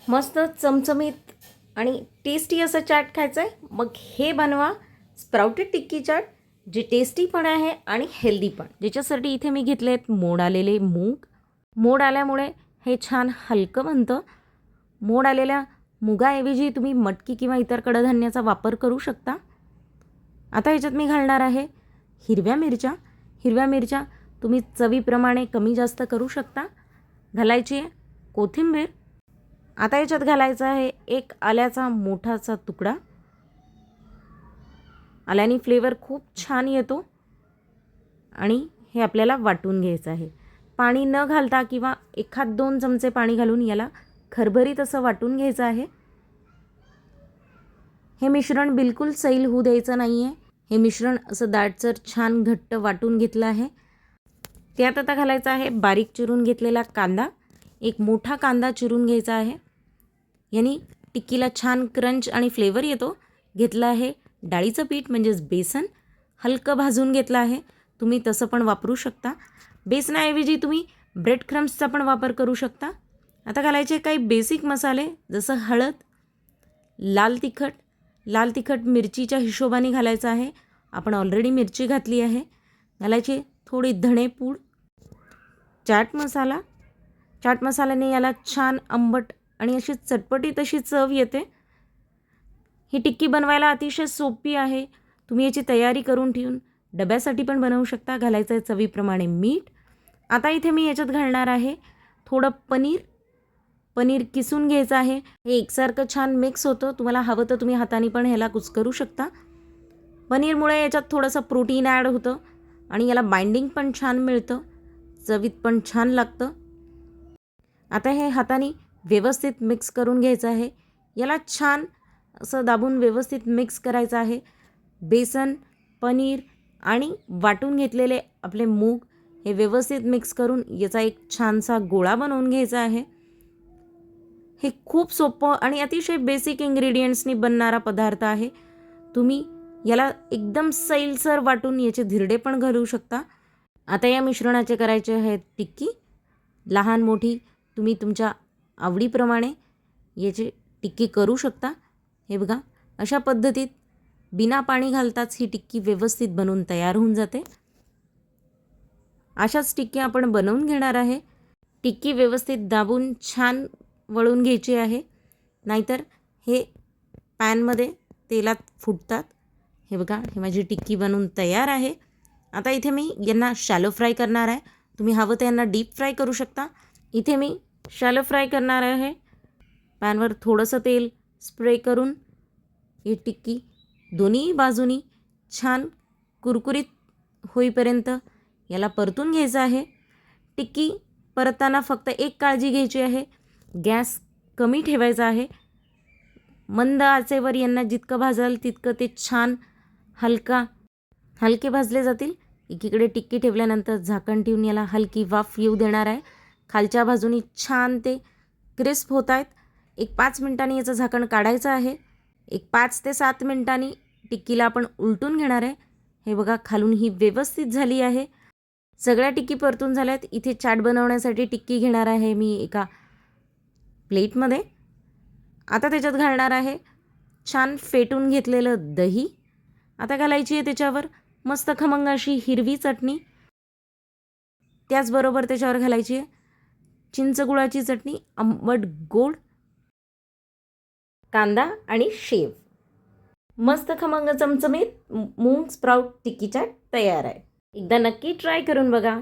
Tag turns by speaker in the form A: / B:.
A: मस्त चमचमीत आणि टेस्टी असं चाट खायचं आहे, मग हे बनवा स्प्राउटेड टिक्की चाट, जे टेस्टी पण आहे आणि हेल्दी पण. ज्याच्यासाठी इथे मी घेतले आहेत मोड आलेले मूग. मोड आल्यामुळे हे छान हलकं बनतं. मोड आलेल्या मुगाऐवजी तुम्ही मटकी किंवा इतर कडधान्याचा वापर करू शकता. आता ह्याच्यात मी घालणार आहे हिरव्या मिरच्या. हिरव्या मिरच्या तुम्ही चवीप्रमाणे कमी जास्त करू शकता. घालायची आहे कोथिंबीर. आता याच्यात घालायचा आहे एक आल्याचा मोठासा तुकडा. आल्याने फ्लेवर खूप छान येतो आणि हे आपल्याला वाटून घ्यायचं आहे. पाणी न घालता किंवा 1-2 चमचे पाणी घालून याला खरबरीत असं वाटून घ्यायचं आहे. हे मिश्रण बिलकुल सैल होऊ द्यायचं नाही आहे. हे मिश्रण असं दाटसर छान घट्ट वाटून घेतलं आहे. त्यात आता घालायचा आहे बारीक चिरून घेतलेला कांदा. एक मोठा कांदा चिरून घ्यायचा आहे. यानी टिक्कीला छान क्रंच आणि फ्लेवर येतो. घेतलं आहे डाळीचं पीठ म्हणजेच बेसन. हलकं भाजून घेतलं आहे. तुम्ही तसं पण वापरू शकता. बेसनाऐवजी तुम्ही ब्रेड क्रम्सचा पण वापर करू शकता. आता घालायचे काही बेसिक मसाले जसं हळद, लाल तिखट. लाल तिखट मिरचीच्या हिशोबाने घालायचं आहे. आपण ऑलरेडी मिरची घातली आहे. घालायची थोडी धणेपूड, चाट मसाला. चाट मसाल्याने याला छान आंबट आणि अशी चटपटीत अशी चव येते. ही टिक्की बनवायला अतिशय सोपी आहे. तुम्ही याची तयारी करून ठेवून डब्यासाठी पण बनवू शकता. घालायचं आहे चवीप्रमाणे मीठ. आता इथे मी याच्यात घालणार आहे थोडं पनीर. पनीर किसून घ्यायचं आहे. हे एकसारखं छान मिक्स होतं. तुम्हाला हवं तर तुम्ही हाताने पण ह्याला कुस्करू शकता. पनीरमुळे याच्यात थोडंसं प्रोटीन ॲड होतं आणि याला बाइंडिंग पण छान मिळतं. चवीत पण छान लागतं. आता हे हाताने व्यवस्थित मिक्स करून घ्यायचं आहे. याला छान असं दाबून व्यवस्थित मिक्स करायचं आहे. बेसन, पनीर आणि वाटून घेतलेले आपले मूग हे व्यवस्थित मिक्स करून याचा एक छानसा गोळा बनवून घ्यायचा आहे. हे खूप सोपं आणि अतिशय बेसिक इन्ग्रेडियंट्सनी बनणारा पदार्थ आहे. तुम्ही याला एकदम सैलसर वाटून याचे धिरडे पण घालू शकता. आता या मिश्रणाचे करायचे आहेत टिक्की. लहान मोठी तुम्ही तुमच्या आवडीप्रमाणे याची टिक्की करू शकता. हे बघा, अशा पद्धतीत बिना पाणी घालताच ही टिक्की व्यवस्थित बनवून तयार होऊन जाते. अशाच टिक्की आपण बनवून घेणार आहे. टिक्की व्यवस्थित दाबून छान वळून घ्यायची आहे, नाहीतर हे पॅनमध्ये तेलात फुटतात. हे बघा, ही माझी टिक्की बनवून तयार आहे. आता इथे मी यांना शॅलो फ्राय करणार आहे. तुम्ही हवं तर यांना डीप फ्राय करू शकता. इथे मी शॅलो फ्राय करणार आहे. पॅनवर थोडंसं तेल स्प्रे करून ही टिक्की दोन्ही बाजूनी छान कुरकुरीत होईपर्यंत याला परतून घ्यायचं आहे. टिक्की परतताना फक्त एक काळजी घ्यायची आहे, गॅस कमी ठेवायचा आहे. मंद आचेवर यांना जितकं भाजाल तितकं ते छान हलके भाजले जातील. एकीकडे टिक्की ठेवल्यानंतर झाकण ठेवून याला हलकी वाफ येऊ देणार आहे. खालच्या बाजूनी छान ते क्रिस्प होत आहेत. एक 5 मिनिटांनी याचं झाकण काढायचं आहे. एक 5 ते 7 मिनिटांनी टिक्कीला आपण उलटून घेणार आहे. हे बघा, खालून ही व्यवस्थित झाली आहे. सगळ्या टिक्की परतून झाल्यात. इथे चाट बनवण्यासाठी टिक्की घेणार आहे मी एका प्लेटमध्ये. आता त्याच्यात घालणार आहे छान फेटून घेतलेलं दही. आता घालायची आहे त्याच्यावर मस्त खमंग अशी हिरवी चटणी. त्याचबरोबर त्याच्यावर घालायची आहे चिंचगुळाची चटणी, आंबट गोड, कांदा आणि शेव. मस्त खमंग चमचमीत मूग स्प्राउट टिक्की चाट तयार आहे. एकदा नक्की ट्राय करून बघा.